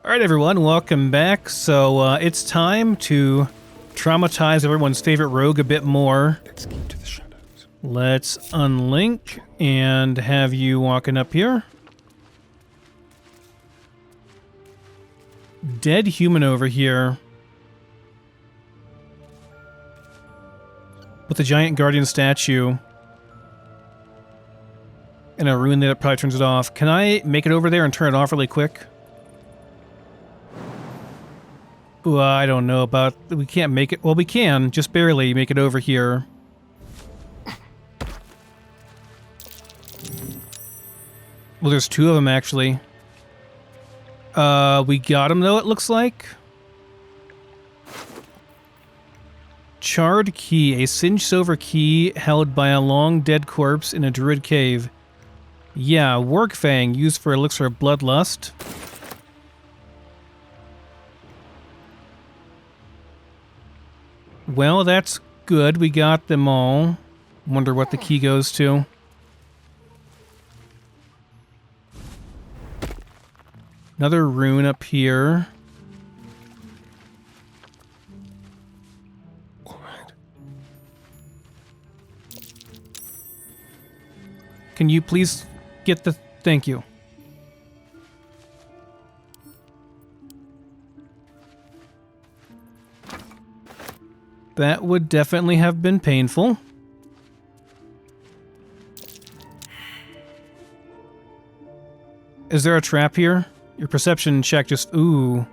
Alright everyone, welcome back. So it's time to traumatize everyone's favorite rogue a bit more. Let's keep to the shadows. Let's unlink and have you walking up here. Dead human over here. With a giant guardian statue. And a rune that probably turns it off. Can I make it over there and turn it off really quick? Ooh, I don't know about... We can't make it... Well, we can, just barely make it over here. Well, there's two of them, actually. We got them, though, it looks like. Charred key. A singed silver key held by a long-dead corpse in a druid cave. Yeah, Workfang, used for elixir of bloodlust. Well, that's good. We got them all. Wonder what the key goes to. Another rune up here. All right. Can you please get the... Thank you. That would definitely have been painful. Is there a trap here? Your perception check just... Ooh.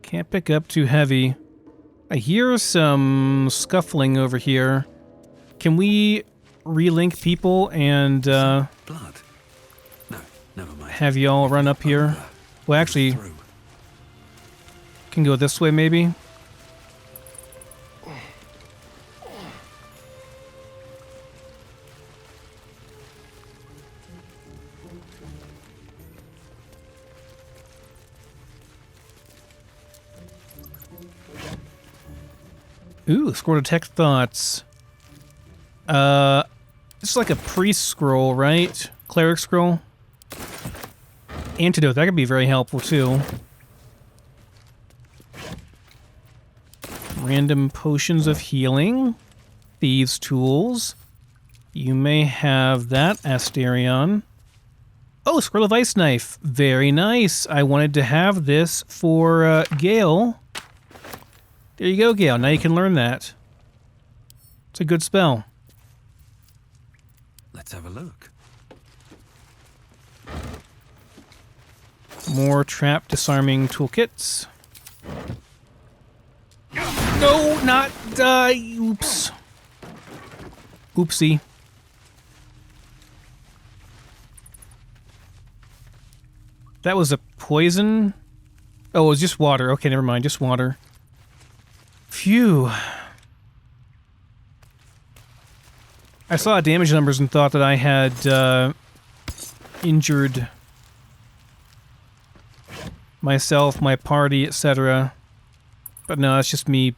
Can't pick up too heavy. I hear some scuffling over here. Can we relink people and Blood. No, never mind. have y'all run up here? Well, actually, Through. can go this way maybe. Ooh, scroll detect thoughts. It's like a priest scroll, right? Cleric scroll. Antidote, that could be very helpful too. Random potions of healing. Thieves' tools. You may have that, Astarion. Oh, scroll of ice knife. Very nice. I wanted to have this for Gale. There you go, Gale. Now you can learn that. It's a good spell. Let's have a look. More trap disarming toolkits. No, not oops. Oopsie. That was a poison? Oh, it was just water. Okay, never mind. Just water. Phew. I saw damage numbers and thought that I had injured myself, my party, etc. But no, it's just me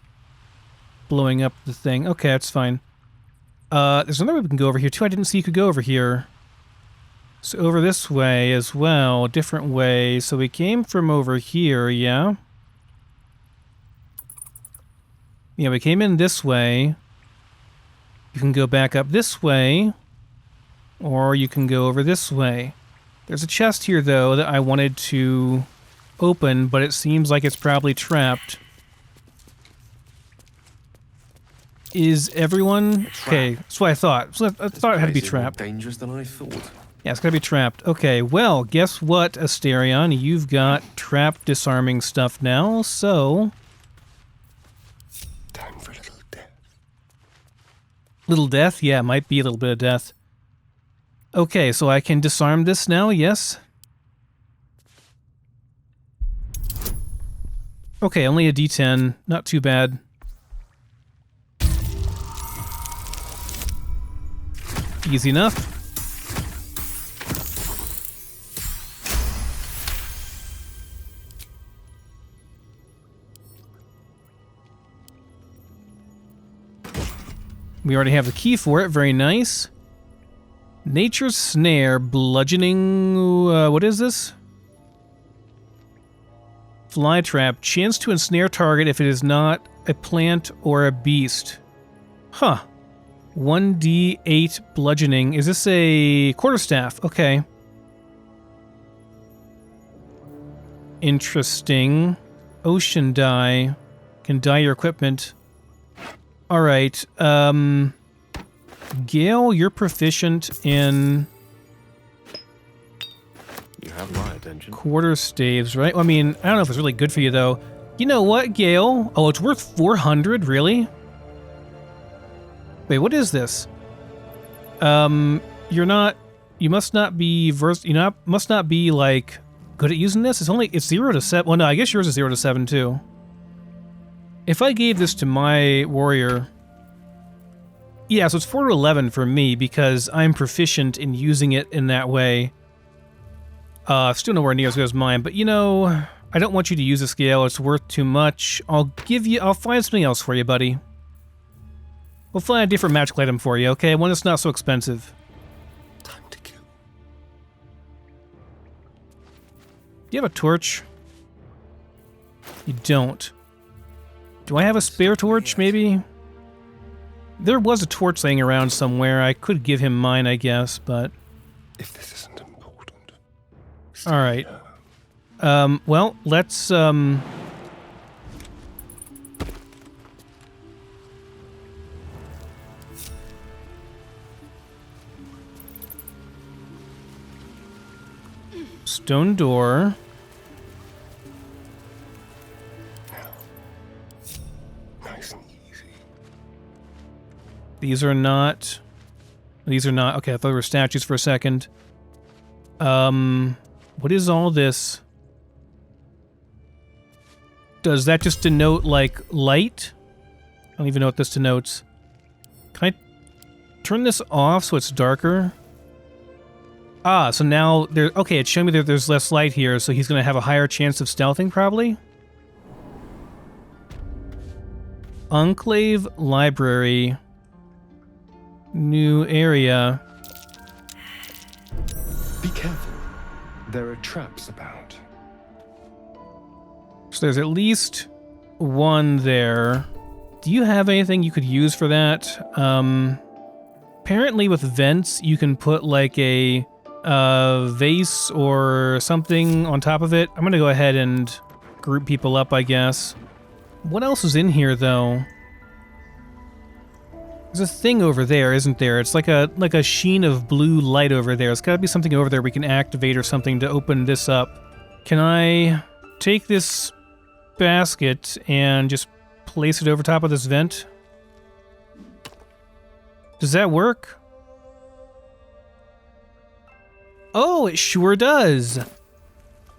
blowing up the thing. Okay, that's fine. There's another way we can go over here too. I didn't see you could go over here. So over this way as well, different way. So we came from over here, yeah? Yeah, we came in this way. You can go back up this way, or you can go over this way. There's a chest here, though, that I wanted to open, but it seems like it's probably trapped. Is everyone... Okay, that's what I thought. So I thought it had to be trapped. More dangerous than I thought. Yeah, it's gotta be trapped. Okay, well, guess what, Astarion? You've got trap disarming stuff now, so... Time for a little death. Little death? Yeah, might be a little bit of death. Okay, so I can disarm this now, yes? Okay, only a D10. Not too bad. Easy enough. We already have the key for it. Very nice. Nature's Snare, bludgeoning... what is this? Fly trap. Chance to ensnare target if it is not a plant or a beast. Huh. 1d8 bludgeoning. Is this a quarterstaff? Okay. Interesting. Ocean dye. Can dye your equipment. Alright. Gale, you're proficient in... You have my attention. Quarter staves, right? Well, I mean, I don't know if it's really good for you, though. You know what, Gale? Oh, it's worth 400? Really? Wait, what is this? You're not... You must not be versed... must not be, like, good at using this? It's 0 to 7... Well, no, I guess yours is 0 to 7, too. If I gave this to my warrior... Yeah, so it's 4 to 11 for me, because I'm proficient in using it in that way. Still nowhere near as good as mine, but you know, I don't want you to use a scale. It's worth too much. I'll find something else for you, buddy. We'll find a different magical item for you, okay? One that's not so expensive. Time to kill. Do you have a torch? You don't. Do I have a spare torch, maybe? There was a torch laying around somewhere. I could give him mine, I guess, but... If this isn't important. Alright. Well, let's, Stone door. Nice and easy. These are not... Okay, I thought they were statues for a second. What is all this? Does that just denote, like, light? I don't even know what this denotes. Can I turn this off so it's darker? Ah, so now there... Okay, it's showing me that there's less light here, so he's going to have a higher chance of stealthing, probably? Enclave Library. New area. Be careful. There are traps about. So there's at least one there. Do you have anything you could use for that? Apparently with vents, you can put like a vase or something on top of it. I'm gonna go ahead and group people up, I guess. What else is in here, though? There's a thing over there, isn't there? It's like a sheen of blue light over there. There's gotta be something over there we can activate or something to open this up. Can I take this basket and just place it over top of this vent? Does that work? Oh, it sure does.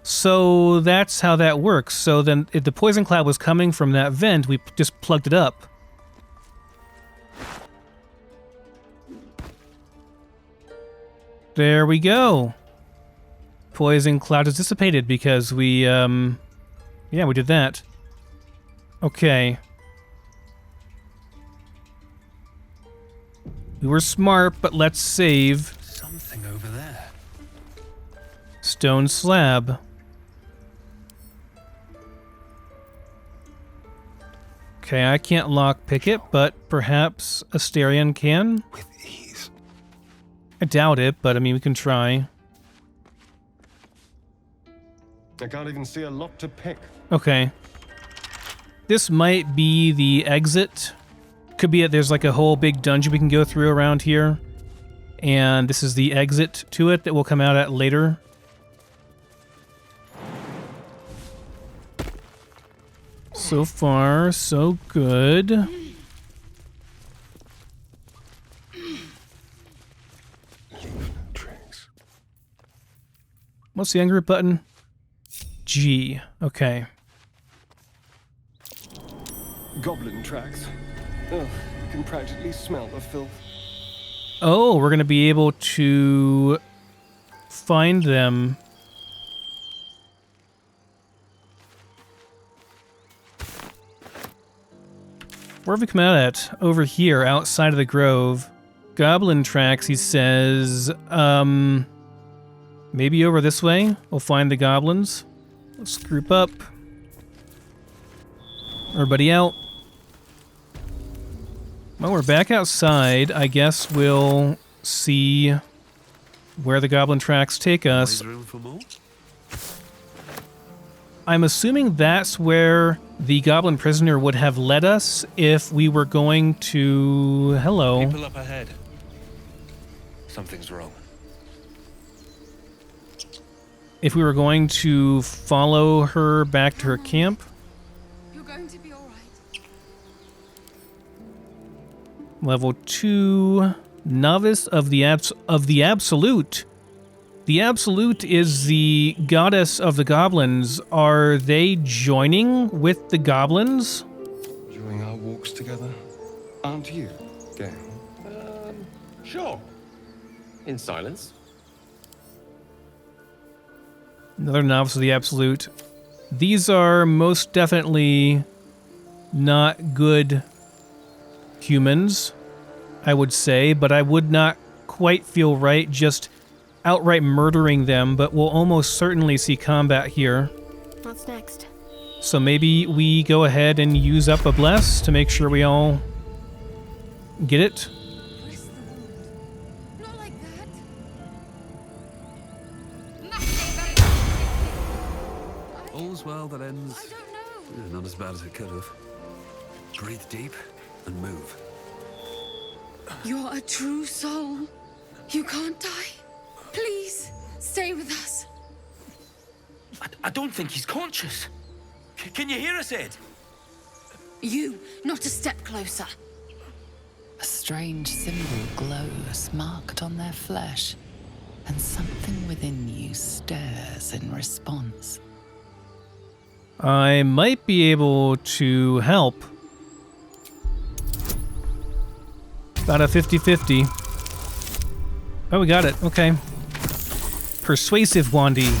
So that's how that works. So then if the poison cloud was coming from that vent, we just plugged it up. There we go. Poison cloud is dissipated because we, yeah, we did that. Okay. We were smart, but let's save. Something over there. Stone slab. Okay, I can't lockpick it, but perhaps Astarion can? With ease. I doubt it, but I mean, we can try. I can't even see a lock to pick. Okay. This might be the exit. Could be it. There's like a whole big dungeon we can go through around here. And this is the exit to it that we'll come out at later. So far, so good. Leave no trace. What's the ungroup button? G. Okay. Goblin tracks. Ugh, you can practically smell the filth. Oh, we're going to be able to find them. Where have we come out at? Over here, outside of the grove. Goblin tracks, he says. Maybe over this way. We'll find the goblins. Let's group up. Everybody out. Well, we're back outside. I guess we'll see where the goblin tracks take us. Is room for more? I'm assuming that's where the goblin prisoner would have led us if we were going to... Hello. People up ahead. Something's wrong. If we were going to follow her back to her camp. You're going to be all right. Level 2, Novice of the Absolute. The Absolute is the goddess of the goblins. Are they joining with the goblins? During our walks together, aren't you, Gale? Sure. In silence. Another Novice of the Absolute. These are most definitely not good humans, I would say, but I would not quite feel right just outright murdering them, but we'll almost certainly see combat here. What's next? So maybe we go ahead and use up a bless to make sure we all get it. Press the wound. Not like that. All's well that ends. I don't know. Not as bad as it could have. Breathe deep and move. You're a true soul. You can't die. Please, stay with us. I don't think he's conscious. Can you hear us, Ed? You, not a step closer. A strange symbol glows marked on their flesh, and something within you stirs in response. I might be able to help. About a 50-50. Oh, we got it. Okay. Persuasive Wandy.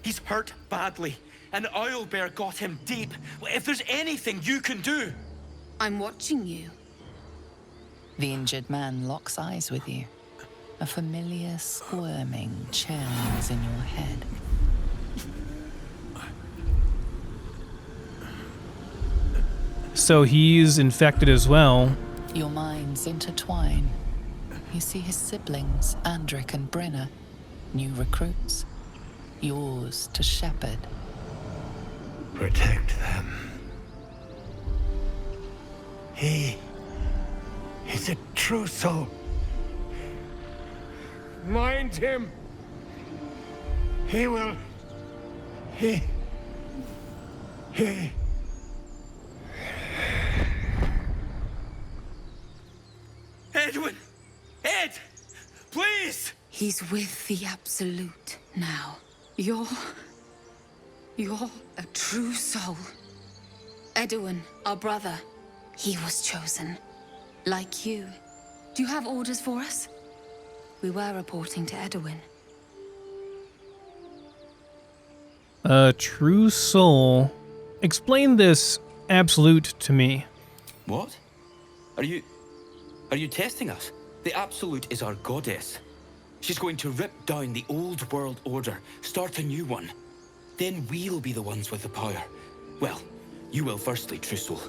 He's hurt badly, and Owlbear got him deep. If there's anything you can do... I'm watching you. The injured man locks eyes with you. A familiar squirming churns in your head. So he's infected as well. Your minds intertwine. You see his siblings, Andric and Brenna, new recruits. Yours to shepherd. Protect them. He is a true soul. Mind him. He will. He. Edwin! Ed! Please! He's with the Absolute now. You're a true soul. Edwin, our brother, he was chosen. Like you. Do you have orders for us? We were reporting to Edwin. A true soul. Explain this Absolute to me. What? Are you testing us? The Absolute is our goddess. She's going to rip down the old world order, start a new one. Then we'll be the ones with the power. Well, you will firstly, true soul.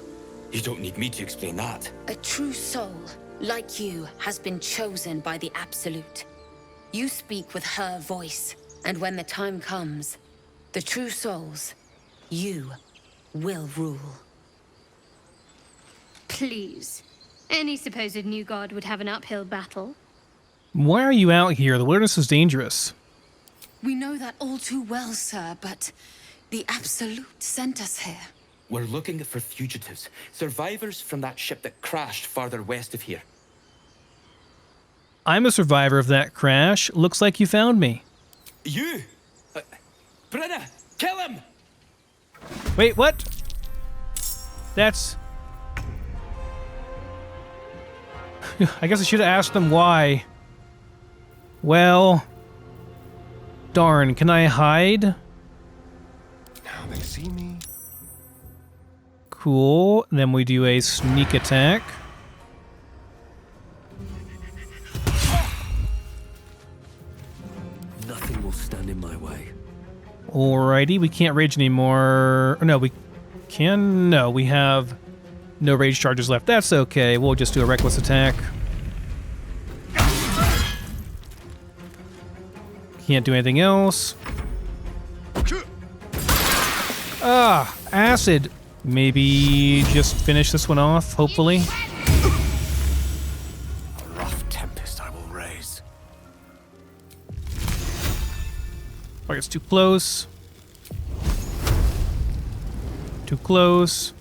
You don't need me to explain that. A true soul, like you, has been chosen by the Absolute. You speak with her voice, and when the time comes, the true souls, you will rule. Please. Any supposed new god would have an uphill battle. Why are you out here? The wilderness is dangerous. We know that all too well, sir, but the Absolute sent us here. We're looking for fugitives, survivors from that ship that crashed farther west of here. I'm a survivor of that crash. Looks like you found me. You! Brenna, kill him! Wait, what? That's... I guess I should have asked them why. Well... Darn, can I hide? Now they see me. Cool. Then we do a sneak attack. Nothing will stand in my way. Alrighty, we can't rage anymore. No, we can. No, we have no rage charges left. That's okay. We'll just do a reckless attack. Can't do anything else. Ah, acid. Maybe just finish this one off, hopefully. A rough tempest I will raise. Like it's too close. Too close.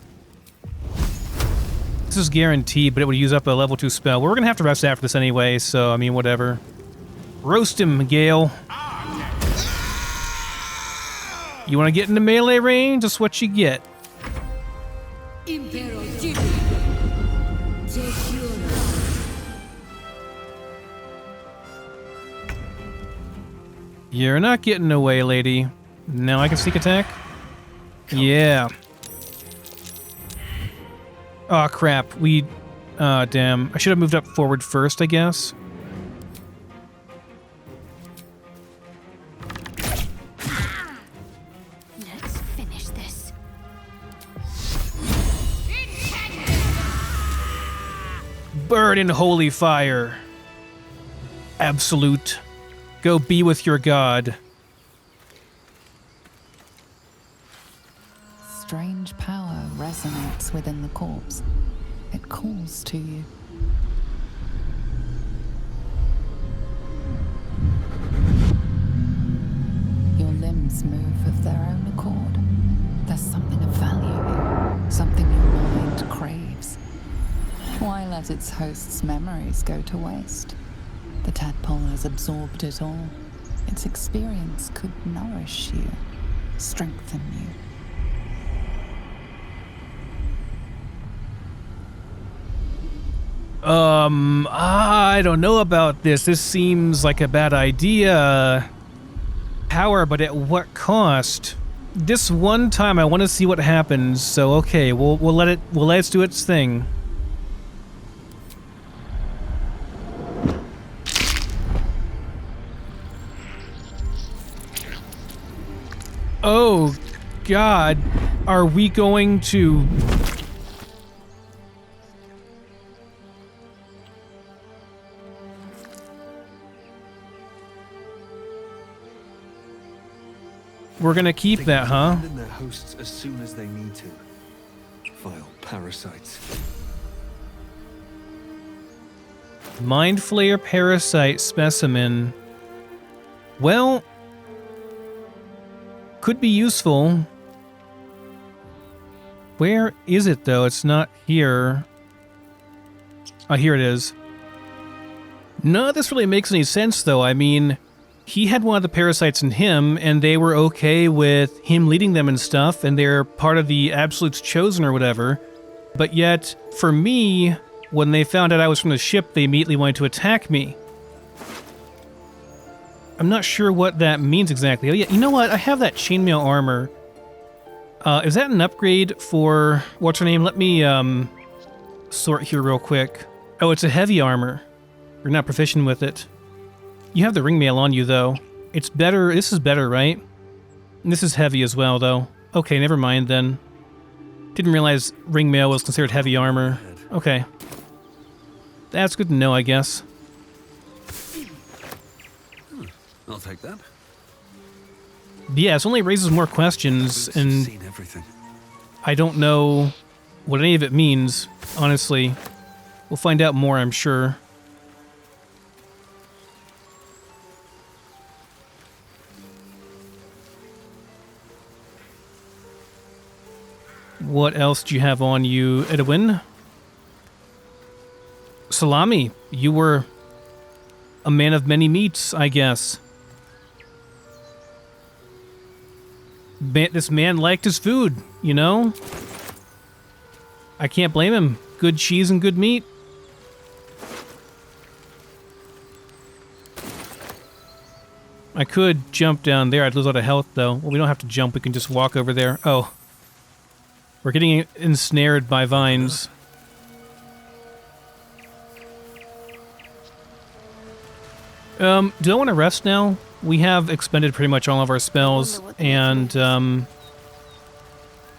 This is guaranteed, but it would use up a level 2 spell. We're gonna have to rest after this anyway, so I mean, whatever. Roast him, Gale. You want to get into melee range? That's what you get. You're not getting away, lady. Now I can sneak attack? Yeah. Oh, crap. Damn. I should have moved up forward first, I guess. Let's finish this. Burn in holy fire. Absolute. Go be with your god. Strange power resonates within the corpse. It calls to you. Your limbs move of their own accord. There's something of value here, something your mind craves. Why let its host's memories go to waste? The tadpole has absorbed it all. Its experience could nourish you, strengthen you. I don't know about this. This seems like a bad idea. Power, but at what cost? This one time I want to see what happens, so okay, we'll let it do its thing. Oh, God. Are we going to... We're gonna keep that, huh? Abandon their hosts as soon as they need to. Vile parasites. Mind Flayer Parasite Specimen. Well... could be useful. Where is it, though? It's not here. Oh, here it is. None of this really makes any sense, though. I mean, he had one of the parasites in him, and they were okay with him leading them and stuff, and they're part of the Absolute's Chosen or whatever. But yet, for me, when they found out I was from the ship, they immediately wanted to attack me. I'm not sure what that means exactly. Oh yeah, you know what? I have that chainmail armor. Is that an upgrade for... what's her name? Let me sort here real quick. Oh, it's a heavy armor. You're not proficient with it. You have the ringmail on you, though. It's better... this is better, right? And this is heavy as well, though. Okay, never mind, then. Didn't realize ringmail was considered heavy armor. Okay. That's good to know, I guess. I'll take that. Yeah, it only raises more questions, and Seen everything. I don't know what any of it means, honestly. We'll find out more, I'm sure. What else do you have on you, Edwin? Salami, you were a man of many meats, I guess. This man liked his food, you know? I can't blame him. Good cheese and good meat. I could jump down there. I'd lose a lot of health, though. Well, we don't have to jump. We can just walk over there. Oh. We're getting ensnared by vines. Do I want to rest now? We have expended pretty much all of our spells, and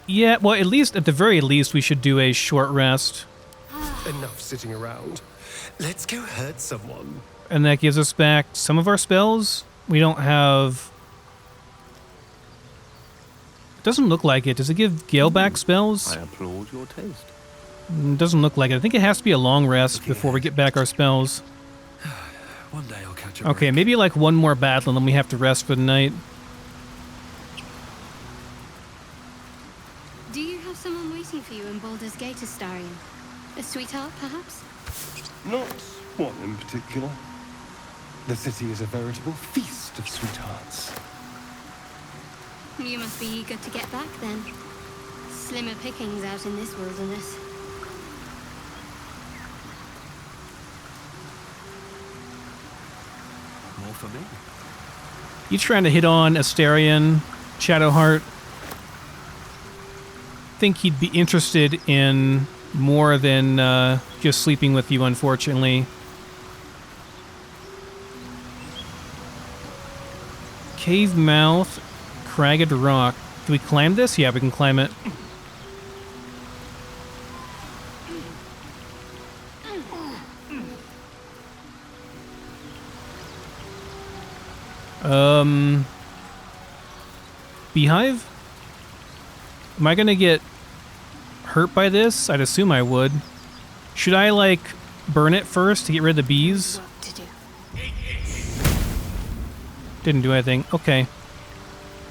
yeah, well, at the very least, we should do a short rest. Enough sitting around. Let's go hurt someone. And that gives us back some of our spells. We don't have... It doesn't look like it. Does it give Gale back spells? I applaud your taste. Doesn't look like it. I think it has to be a long rest before we get back our spells. One day I'll catch up. Okay, maybe like one more battle and then we have to rest for the night. Do you have someone waiting for you in Baldur's Gate, Astarion? A sweetheart, perhaps? Not one in particular. The city is a veritable feast of sweethearts. You must be eager to get back, then. Slimmer pickings out in this wilderness. More for me. You trying to hit on Astarion, Shadowheart? Think he'd be interested in more than just sleeping with you, unfortunately. Cave mouth, cragged rock. Do we climb this? Yeah, we can climb it. Beehive? Am I gonna get hurt by this? I'd assume I would. Should I, like, burn it first to get rid of the bees? What to do? Didn't do anything. Okay.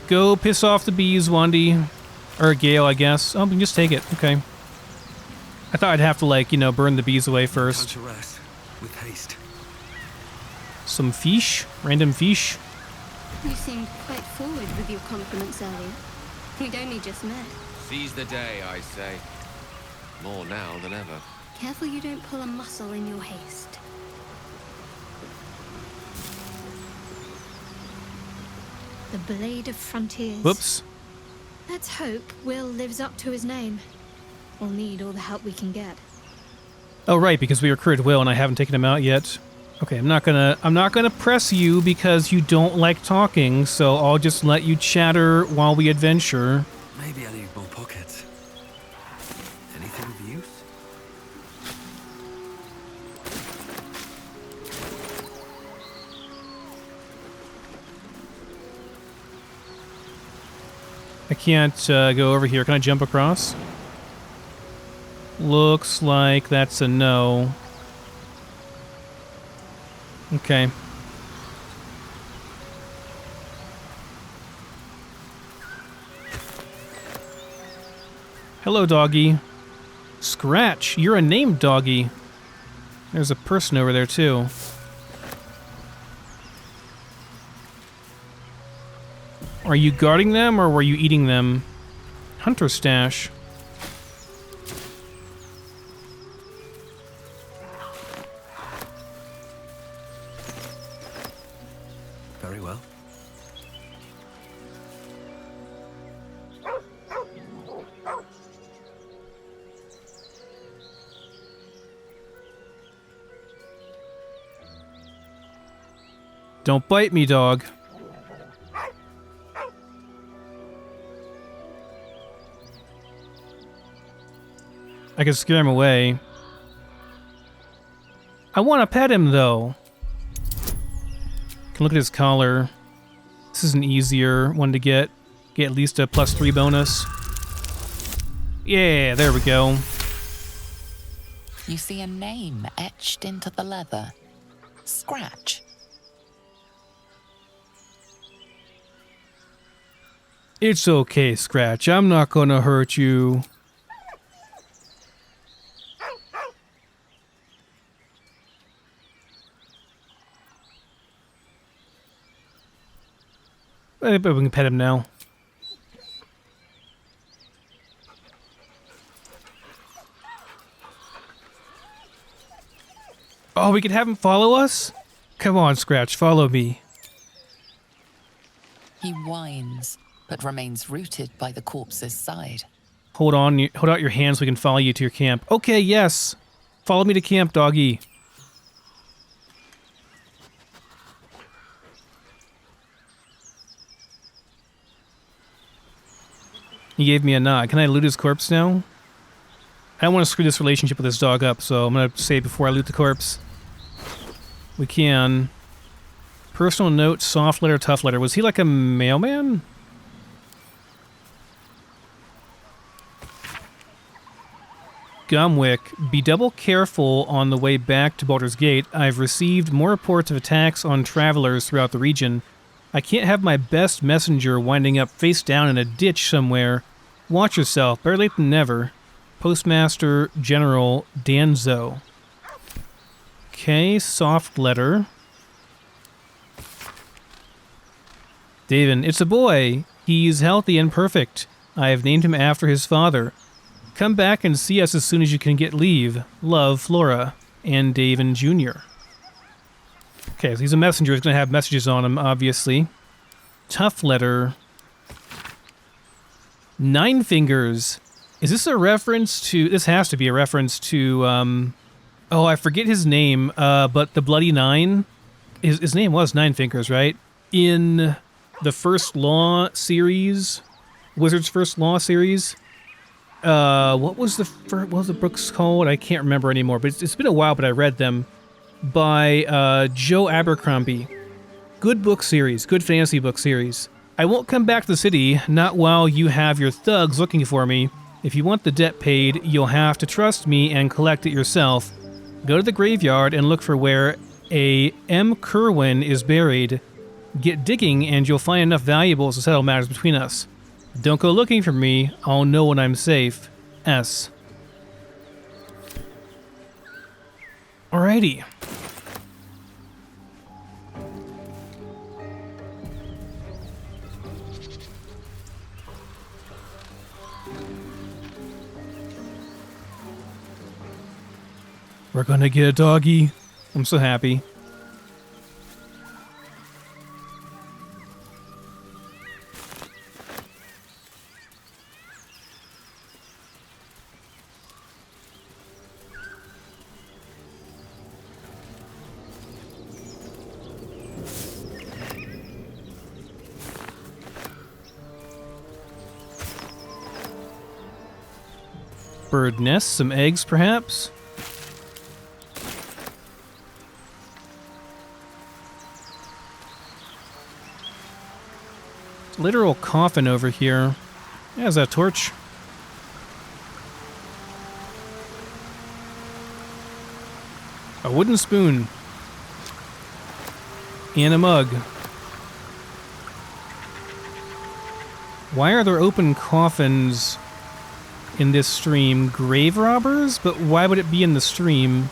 Go piss off the bees, Wandy. Or Gale, I guess. Oh, we can just take it. Okay. I thought I'd have to, like, you know, burn the bees away first. Time to rest with haste. Some fish? Random fish? You seemed quite forward with your compliments earlier. We'd only just met. Seize the day, I say. More now than ever. Careful you don't pull a muscle in your haste. The Blade of Frontiers. Whoops. Let's hope Will lives up to his name. We'll need all the help we can get. Oh, right, because we recruited Will and I haven't taken him out yet. Okay, I'm not gonna press you because you don't like talking, so I'll just let you chatter while we adventure. Maybe I need more pockets. Anything of use? I can't go over here. Can I jump across? Looks like that's a no. Okay. Hello, doggy. Scratch, you're a named doggy. There's a person over there, too. Are you guarding them, or were you eating them? Hunter stash. Very well. Don't bite me, dog. I can scare him away. I want to pet him, though. Can look at his collar. This is an easier one to get. Get at least a +3 bonus. Yeah, there we go. You see a name etched into the leather. Scratch. It's okay, Scratch. I'm not gonna hurt you. But we can pet him now. Oh, we could have him follow us? Come on, Scratch, follow me. He whines, but remains rooted by the corpse's side. Hold out your hand so we can follow you to your camp. Okay, yes. Follow me to camp, doggy. He gave me a nod. Can I loot his corpse now? I don't want to screw this relationship with this dog up, so I'm going to say before I loot the corpse. We can. Personal note, soft letter, tough letter. Was he like a mailman? Gumwick, be double careful on the way back to Baldur's Gate. I've received more reports of attacks on travelers throughout the region. I can't have my best messenger winding up face down in a ditch somewhere. Watch yourself. Better late than never. Postmaster General Danzo. Okay, soft letter. David, it's a boy. He's healthy and perfect. I have named him after his father. Come back and see us as soon as you can get leave. Love, Flora. And David Jr. Okay, so he's a messenger. He's going to have messages on him, obviously. Tough letter. Nine Fingers. Is this a reference to... This has to be a reference to... oh, I forget his name, but the Bloody Nine. His name was Nine Fingers, right? In the First Law series, Wizard's First Law series. What was the books called? I can't remember anymore, but it's been a while, but I read them. By Joe Abercrombie. Good book series, good fantasy book series. I won't come back to the city, not while you have your thugs looking for me. If you want the debt paid, you'll have to trust me and collect it yourself. Go to the graveyard and look for where a M. Kerwin is buried. Get digging and you'll find enough valuables to settle matters between us. Don't go looking for me, I'll know when I'm safe. S. Alrighty. We're gonna get a doggy. I'm so happy. Bird nest, some eggs perhaps? Literal coffin over here. There's that torch. A wooden spoon. And a mug. Why are there open coffins in this stream? Grave robbers? But why would it be in the stream?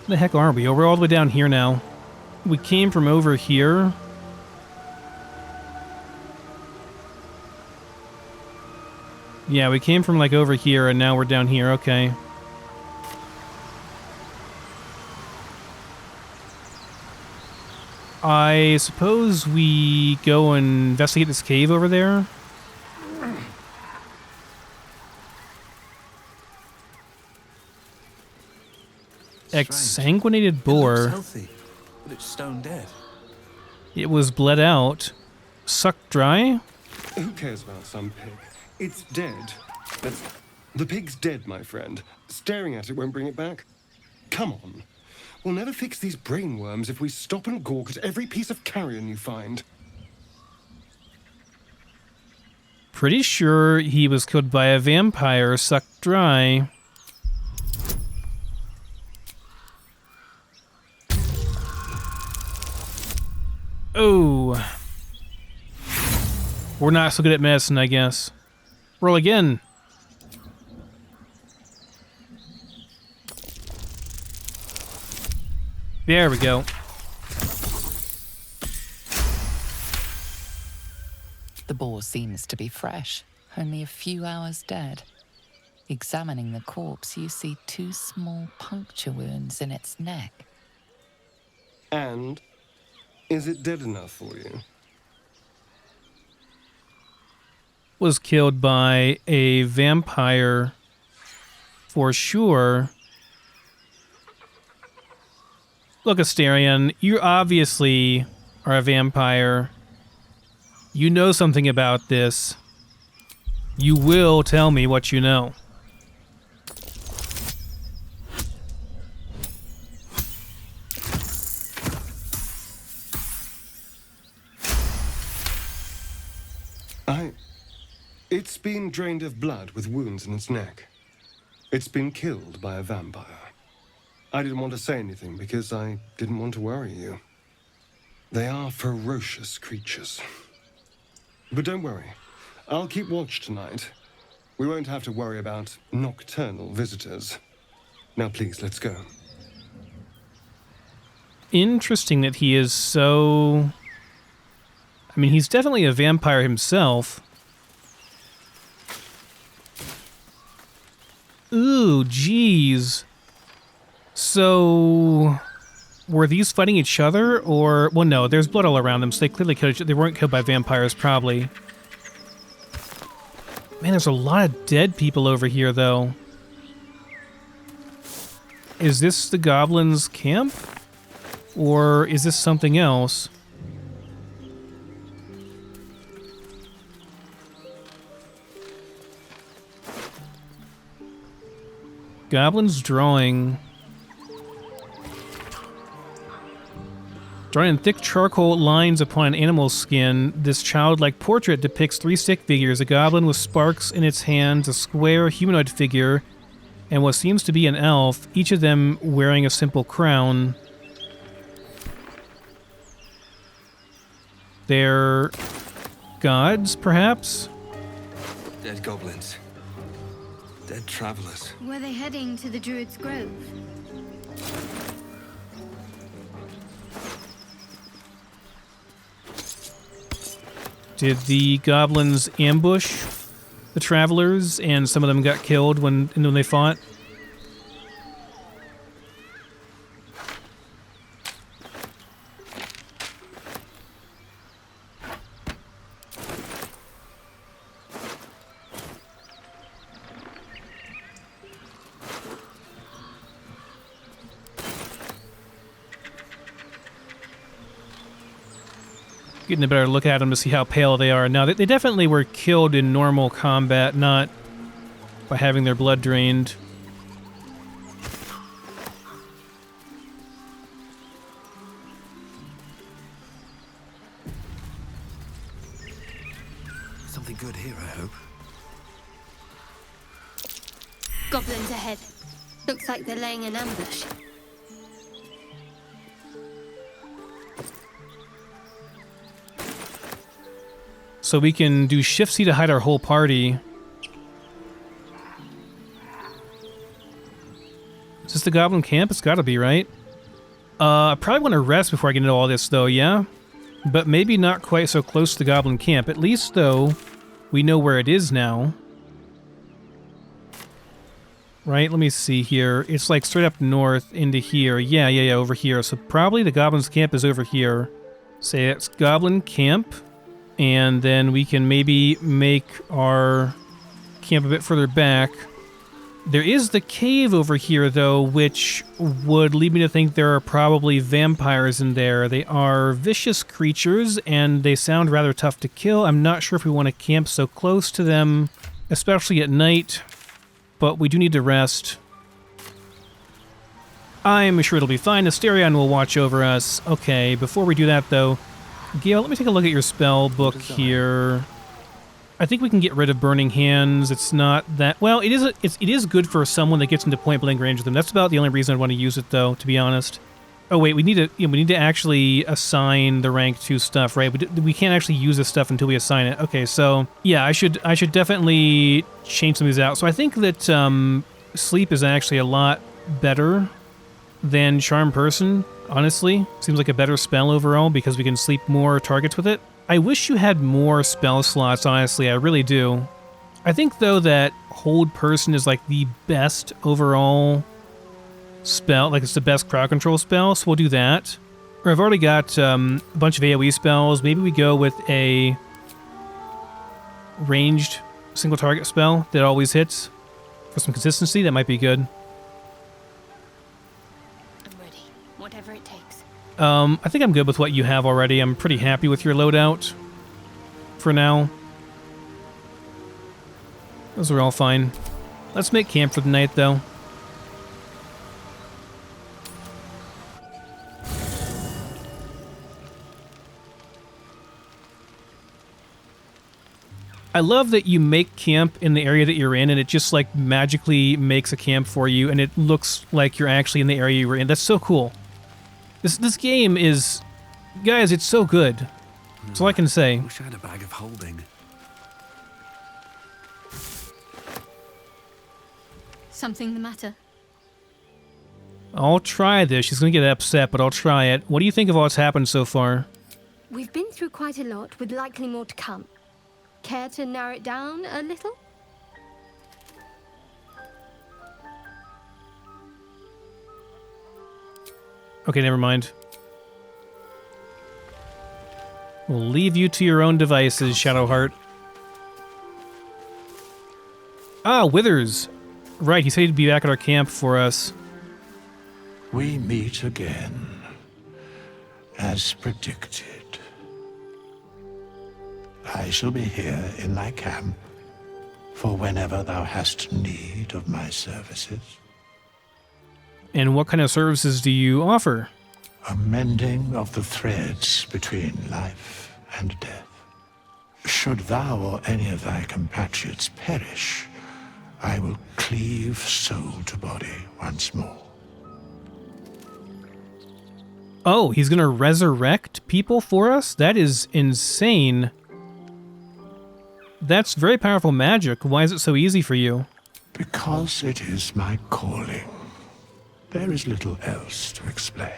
Where the heck are we? Oh, we're all the way down here now. We came from over here. Yeah, we came from like over here and now we're down here. Okay. I suppose we go and investigate this cave over there. Exsanguinated boar. It looks healthy, but it's stone dead. It was bled out. Sucked dry? Who cares about some pig? It's dead. The pig's dead, my friend. Staring at it won't bring it back. Come on. We'll never fix these brainworms if we stop and gawk at every piece of carrion you find. Pretty sure he was killed by a vampire sucked dry. Oh. We're not so good at medicine, I guess. Roll again. There we go. The boar seems to be fresh, only a few hours dead. Examining the corpse, you see 2 small puncture wounds in its neck. And is it dead enough for you? Was killed by a vampire for sure. Look, Astarion, you obviously are a vampire. You know something about this. You will tell me what you know. It's been drained of blood with wounds in its neck. It's been killed by a vampire. I didn't want to say anything because I didn't want to worry you. They are ferocious creatures. But don't worry. I'll keep watch tonight. We won't have to worry about nocturnal visitors. Now please, let's go. Interesting that he is so... I mean, he's definitely a vampire himself. Ooh, jeez. So... were these fighting each other, or... well, no, there's blood all around them, so they clearly killed each other. They weren't killed by vampires, probably. Man, there's a lot of dead people over here, though. Is this the goblins' camp? Or is this something else? Goblins drawing. Drawing in thick charcoal lines upon an animal's skin, this childlike portrait depicts 3 stick figures, a goblin with sparks in its hands, a square humanoid figure, and what seems to be an elf, each of them wearing a simple crown. They're gods, perhaps? Dead goblins. Dead travelers. Were they heading to the Druid's Grove? Did the goblins ambush the travelers, and some of them got killed when they fought? Getting a better look at them to see how pale they are. Now, they definitely were killed in normal combat, not by having their blood drained. Something good here, I hope. Goblins ahead. Looks like they're laying an ambush. So we can do Shift C to hide our whole party. Is this the goblin camp? It's gotta be, right? I probably want to rest before I get into all this, though, yeah? But maybe not quite so close to the goblin camp. At least, though, we know where it is now. Right, let me see here. It's like straight up north into here. Yeah, over here. So probably the goblin's camp is over here. Say it's goblin camp. And then we can maybe make our camp a bit further back. There is the cave over here, though, which would lead me to think there are probably vampires in there. They are vicious creatures, and they sound rather tough to kill. I'm not sure if we want to camp so close to them, especially at night, but we do need to rest. I'm sure it'll be fine. Astarion will watch over us. Okay, before we do that, though, Gale, let me take a look at your spell book here. I think we can get rid of Burning Hands. It's not that... well, it is good for someone that gets into point-blank range with them. That's about the only reason I want to use it, though, to be honest. Oh, wait, we need to actually assign the rank 2 stuff, right? We can't actually use this stuff until we assign it. Okay, so, yeah, I should definitely change some of these out. So I think that Sleep is actually a lot better than Charm Person, honestly. Seems like a better spell overall because we can sleep more targets with it. I wish you had more spell slots, honestly, I really do. I think, though, that Hold Person is like the best overall spell. Like it's the best crowd control spell, so we'll do that. Or I've already got a bunch of AoE spells. Maybe we go with a ranged single target spell that always hits for some consistency. That might be good. I'm ready. Whatever it takes. I think I'm good with what you have already. I'm pretty happy with your loadout for now. Those are all fine. Let's make camp for the night, though. I love that you make camp in the area that you're in, and it just like magically makes a camp for you, and it looks like you're actually in the area you were in. That's so cool. This game is, guys, it's so good. That's all I can say. Wish I had a bag of holding. Something the matter? I'll try this. She's gonna get upset, but I'll try it. What do you think of what's happened so far? We've been through quite a lot, with likely more to come. Care to narrow it down a little? Okay, never mind. We'll leave you to your own devices, Shadowheart. Ah, Withers. Right, he said he'd be back at our camp for us. We meet again, as predicted. I shall be here in thy camp for whenever thou hast need of my services. And what kind of services do you offer? A mending of the threads between life and death. Should thou or any of thy compatriots perish, I will cleave soul to body once more. Oh, he's gonna resurrect people for us? That is insane. That's very powerful magic. Why is it so easy for you? Because it is my calling. There is little else to explain.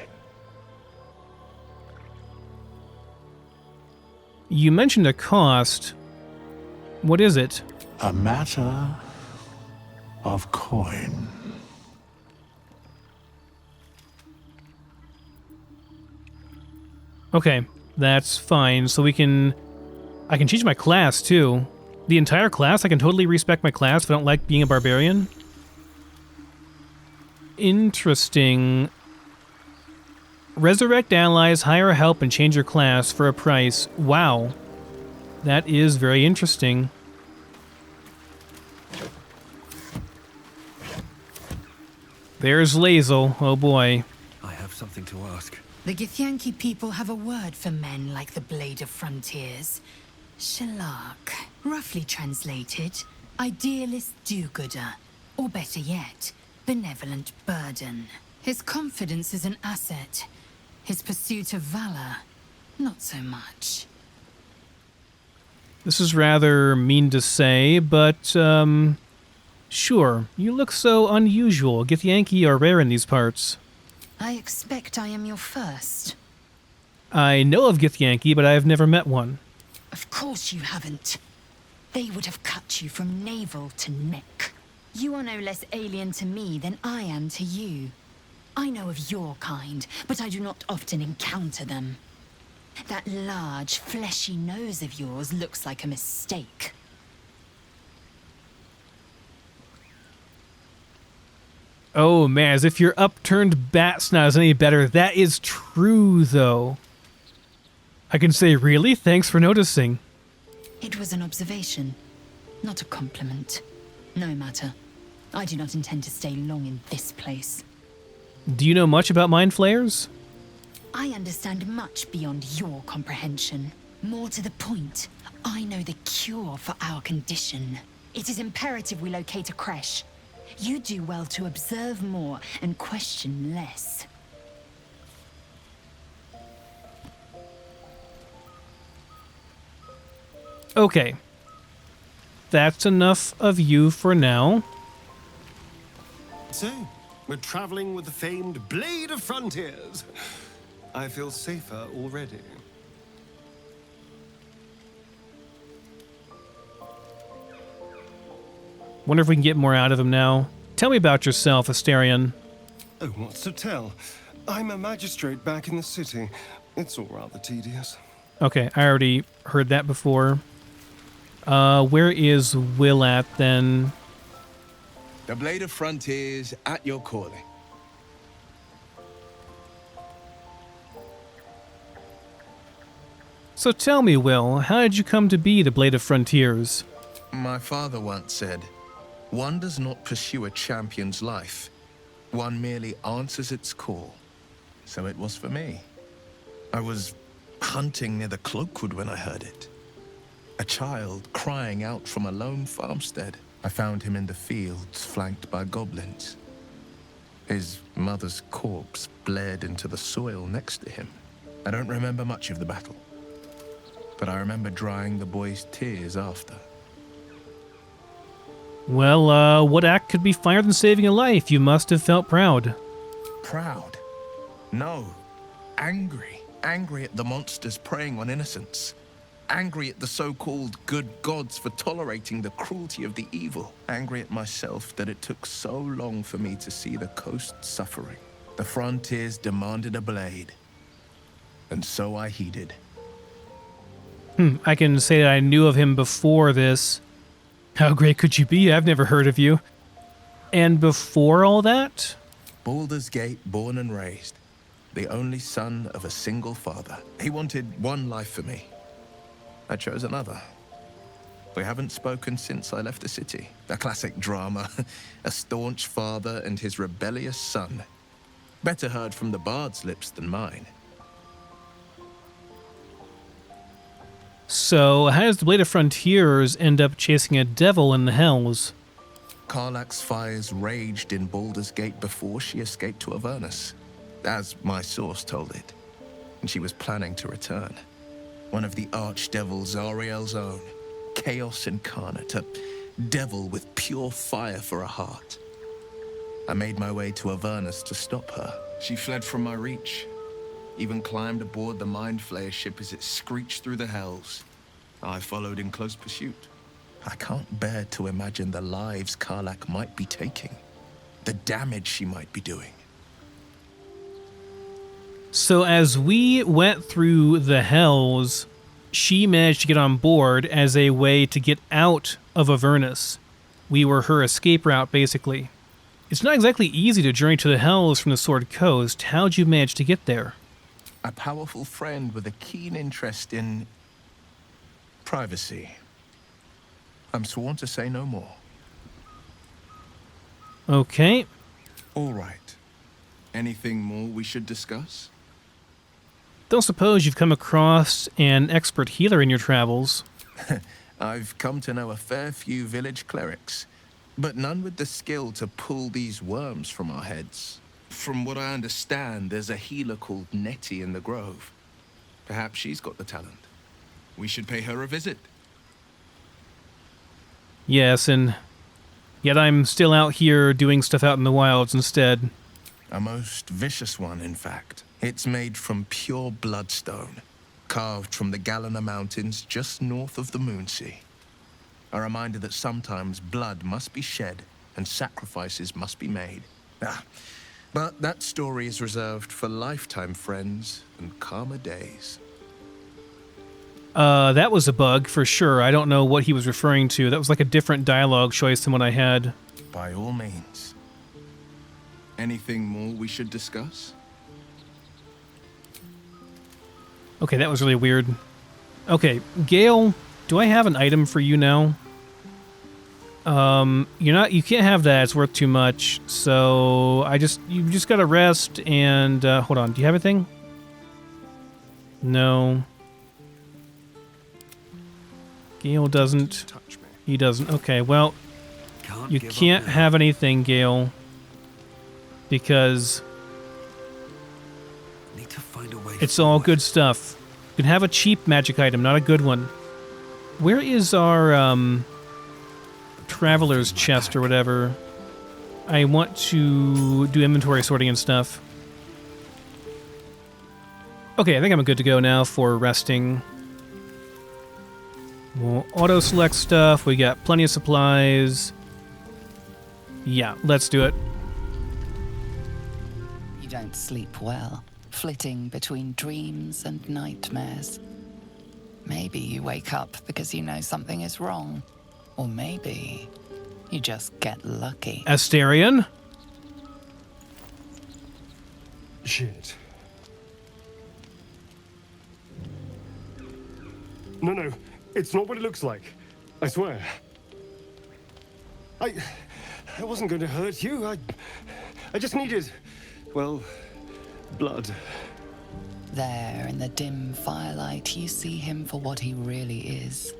You mentioned a cost. What is it? A matter of coin. Okay, that's fine. So I can change my class too. The entire class? I can totally respec my class if I don't like being a barbarian? Interesting. Resurrect allies, hire help, and change your class for a price. Wow. That is very interesting. There's Lazel. Oh boy. I have something to ask. The Githyanki people have a word for men like the Blade of Frontiers. Shalak. Roughly translated, idealist do-gooder. Or better yet, benevolent burden. His confidence is an asset. His pursuit of valor, not so much. This is rather mean to say, but, sure. You look so unusual. Githyanki are rare in these parts. I expect I am your first. I know of Githyanki, but I have never met one. Of course you haven't. They would have cut you from navel to neck. You are no less alien to me than I am to you. I know of your kind, but I do not often encounter them. That large, fleshy nose of yours looks like a mistake. Oh man, as if your upturned bat snout is any better. That is true, though. I can say, really? Thanks for noticing. It was an observation, not a compliment. No matter. I do not intend to stay long in this place. Do you know much about mind flayers? I understand much beyond your comprehension. More to the point, I know the cure for our condition. It is imperative we locate a creche. You do well to observe more and question less. Okay. That's enough of you for now. So, we're traveling with the famed Blade of Frontiers. I feel safer already. Wonder if we can get more out of him now. Tell me about yourself, Astarion. Oh, what's to tell? I'm a magistrate back in the city. It's all rather tedious. Okay, I already heard that before. Where is Will at, then? The Blade of Frontiers at your calling. So tell me, Will, how did you come to be the Blade of Frontiers? My father once said, one does not pursue a champion's life. One merely answers its call. So it was for me. I was hunting near the Cloakwood when I heard it. A child crying out from a lone farmstead. I found him in the fields, flanked by goblins. His mother's corpse bled into the soil next to him. I don't remember much of the battle, but I remember drying the boy's tears after. Well, what act could be finer than saving a life? You must have felt proud. Proud? No. Angry. Angry at the monsters preying on innocents. Angry at the so-called good gods for tolerating the cruelty of the evil. Angry at myself that it took so long for me to see the coast suffering. The Frontiers demanded a blade. And so I heeded. I can say that I knew of him before this. How great could you be? I've never heard of you. And before all that? Baldur's Gate, born and raised. The only son of a single father. He wanted one life for me. I chose another. We haven't spoken since I left the city. A classic drama. A staunch father and his rebellious son. Better heard from the bard's lips than mine. So, how does the Blade of Frontiers end up chasing a devil in the Hells? Karlach's fires raged in Baldur's Gate before she escaped to Avernus, as my source told it. And she was planning to return. One of the archdevils Zariel's own. Chaos incarnate, a devil with pure fire for a heart. I made my way to Avernus to stop her. She fled from my reach. Even climbed aboard the Mind Flayer ship as it screeched through the hells. I followed in close pursuit. I can't bear to imagine the lives Karlach might be taking. The damage she might be doing. So as we went through the Hells, she managed to get on board as a way to get out of Avernus. We were her escape route, basically. It's not exactly easy to journey to the Hells from the Sword Coast. How'd you manage to get there? A powerful friend with a keen interest in privacy. I'm sworn to say no more. Okay. All right. Anything more we should discuss? Don't suppose you've come across an expert healer in your travels? I've come to know a fair few village clerics, but none with the skill to pull these worms from our heads. From what I understand, there's a healer called Nettie in the Grove. Perhaps she's got the talent. We should pay her a visit. Yes, and yet I'm still out here doing stuff out in the wilds instead. A most vicious one, in fact. It's made from pure bloodstone, carved from the Galena Mountains just north of the Moonsea. A reminder that sometimes blood must be shed and sacrifices must be made. But that story is reserved for lifetime friends and calmer days. That was a bug, for sure. I don't know what he was referring to. That was like a different dialogue choice than what I had. By all means. Anything more we should discuss? Okay, that was really weird. Okay, Gale, do I have an item for you now? You can't have that. It's worth too much. So you just gotta rest and, hold on. Do you have anything? No. Gale doesn't. Touch me. He doesn't. Okay, well, you can't have anything, Gale, because Need to find a way it's all good stuff. You can have a cheap magic item, not a good one. Where is our, traveler's chest or whatever? I want to do inventory sorting and stuff. Okay, I think I'm good to go now for resting. We'll auto-select stuff. We got plenty of supplies. Yeah, let's do it. You don't sleep well, flitting between dreams and nightmares. Maybe you wake up because you know something is wrong. Or maybe you just get lucky. Astarion? Shit. No, it's not what it looks like. I swear. I wasn't going to hurt you. I just needed, well, blood. There, in the dim firelight, you see him for what he really is.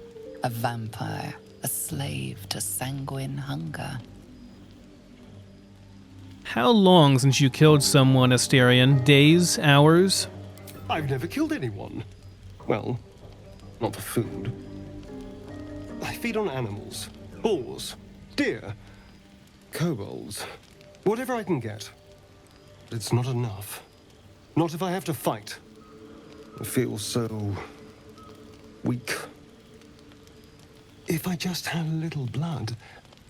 A vampire, a slave to sanguine hunger. How long since you killed someone, Astarion? Days? Hours? I've never killed anyone. Well, not for food. I feed on animals. Boars. Deer. Kobolds. Whatever I can get. But it's not enough. Not if I have to fight. I feel so weak. If I just had a little blood,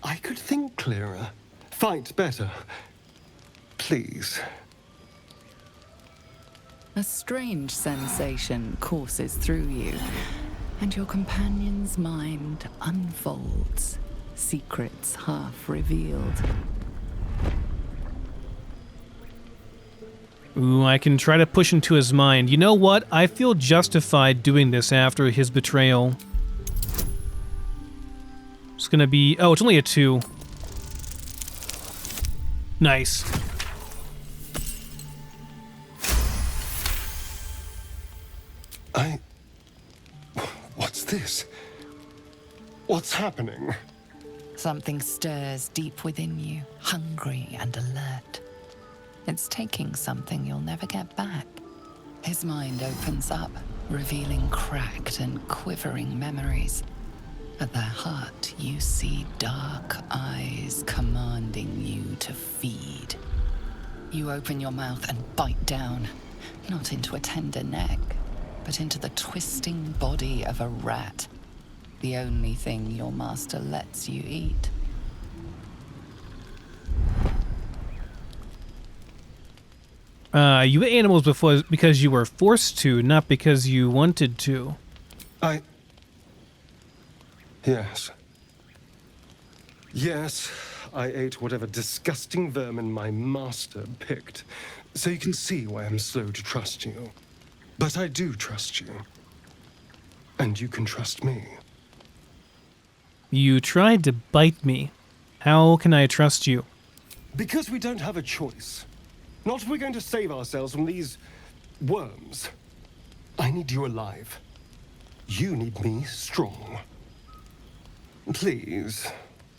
I could think clearer. Fight better. Please. A strange sensation courses through you, and your companion's mind unfolds, secrets half revealed. Ooh, I can try to push into his mind. You know what? I feel justified doing this after his betrayal. It's gonna be... Oh, it's only a 2. Nice. What's this? What's happening? Something stirs deep within you, hungry and alert. It's taking something you'll never get back. His mind opens up, revealing cracked and quivering memories. At their heart, you see dark eyes commanding you to feed. You open your mouth and bite down, not into a tender neck, but into the twisting body of a rat, the only thing your master lets you eat. You ate animals before because you were forced to, not because you wanted to. Yes. Yes, I ate whatever disgusting vermin my master picked. So you can see why I'm slow to trust you. But I do trust you. And you can trust me. You tried to bite me. How can I trust you? Because we don't have a choice. Not if we're going to save ourselves from these worms. I need you alive. You need me strong. Please,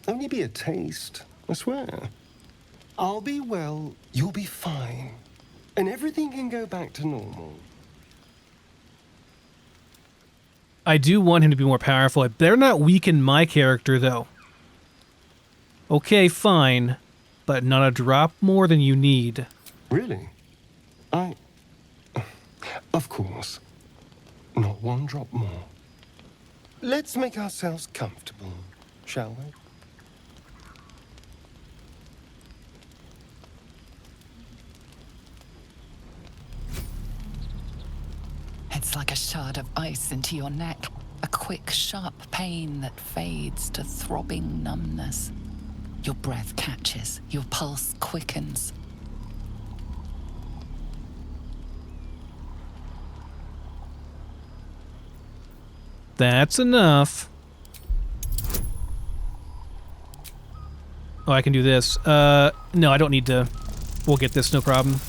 only be a taste, I swear. I'll be well, you'll be fine. And everything can go back to normal. I do want him to be more powerful. It better not weaken my character, though. Okay, fine. But not a drop more than you need. Really? Of course. Not one drop more. Let's make ourselves comfortable, shall we? It's like a shard of ice into your neck, a quick, sharp pain that fades to throbbing numbness. Your breath catches, your pulse quickens. That's enough. Oh, I can do this. No, I don't need to. We'll get this, no problem.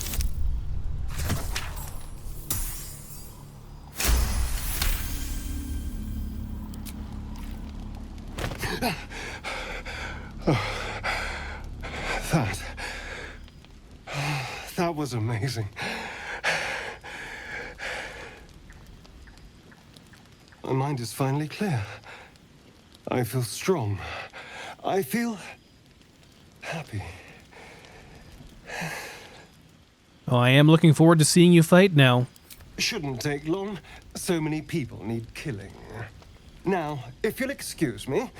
That was amazing. My mind is finally clear. I feel strong. I feel happy. Oh, I am looking forward to seeing you fight now. Shouldn't take long. So many people need killing. Now, if you'll excuse me,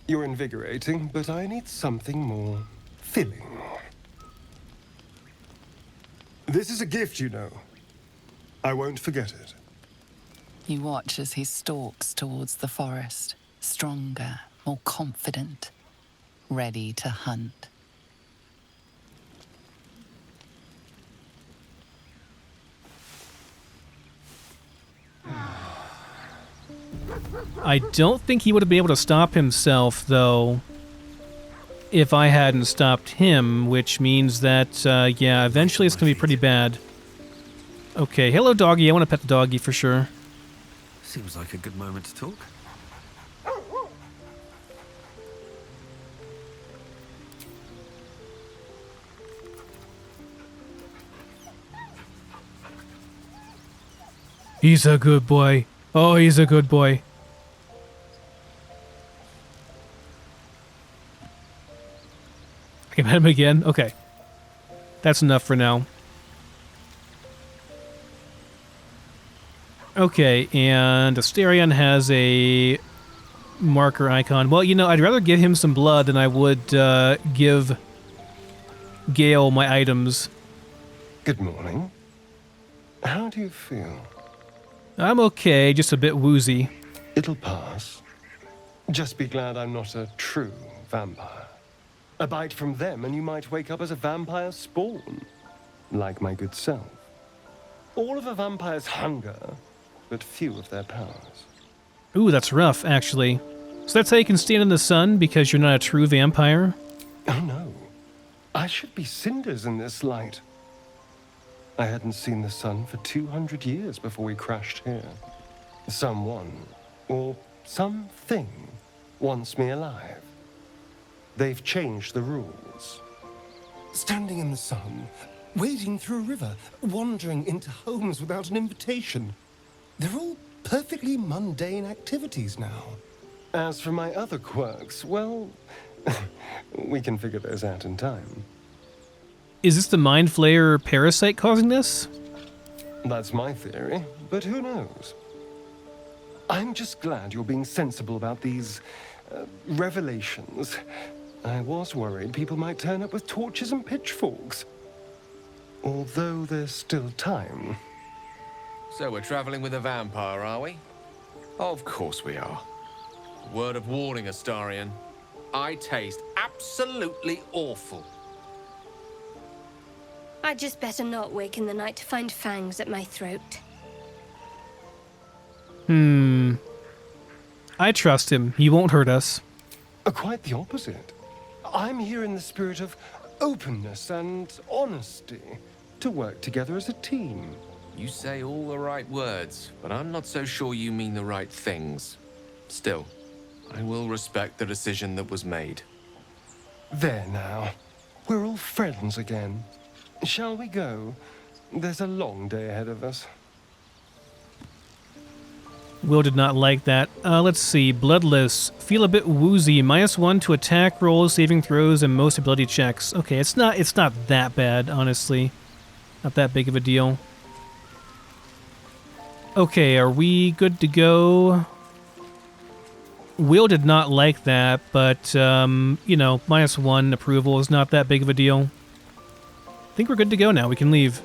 you're invigorating, but I need something more filling. This is a gift, you know. I won't forget it. You watch as he stalks towards the forest, stronger, more confident, ready to hunt. I don't think he would have been able to stop himself, though, if I hadn't stopped him, which means that, yeah, eventually it's going to be pretty bad. Okay, hello, doggy. I want to pet the doggy for sure. Seems like a good moment to talk. He's a good boy. Oh, he's a good boy. I can pet him again? Okay. That's enough for now. Okay, and Astarion has a marker icon. Well, you know, I'd rather give him some blood than I would give Gale my items. Good morning. How do you feel? I'm okay, just a bit woozy. It'll pass. Just be glad I'm not a true vampire. A bite from them and you might wake up as a vampire spawn. Like my good self. All of a vampire's hunger, but few of their powers. Ooh, that's rough, actually. So that's how you can stand in the sun, because you're not a true vampire? Oh no. I should be cinders in this light. I hadn't seen the sun for 200 years before we crashed here. Someone, or something, wants me alive. They've changed the rules. Standing in the sun, wading through a river, wandering into homes without an invitation. They're all perfectly mundane activities now. As for my other quirks, well, we can figure those out in time. Is this the Mind Flayer parasite causing this? That's my theory, but who knows? I'm just glad you're being sensible about these revelations. I was worried people might turn up with torches and pitchforks. Although there's still time. So we're traveling with a vampire, are we? Of course we are. Word of warning, Astarion. I taste absolutely awful. I'd just better not wake in the night to find fangs at my throat. I trust him. He won't hurt us. Quite the opposite. I'm here in the spirit of openness and honesty to work together as a team. You say all the right words, but I'm not so sure you mean the right things. Still, I will respect the decision that was made. There now. We're all friends again. Shall we go? There's a long day ahead of us. Will did not like that. Let's see. Bloodless. Feel a bit woozy. -1 to attack rolls, saving throws, and most ability checks. Okay, it's not that bad, honestly. Not that big of a deal. Okay, are we good to go? Will did not like that, but, you know, -1 approval is not that big of a deal. I think we're good to go now. We can leave.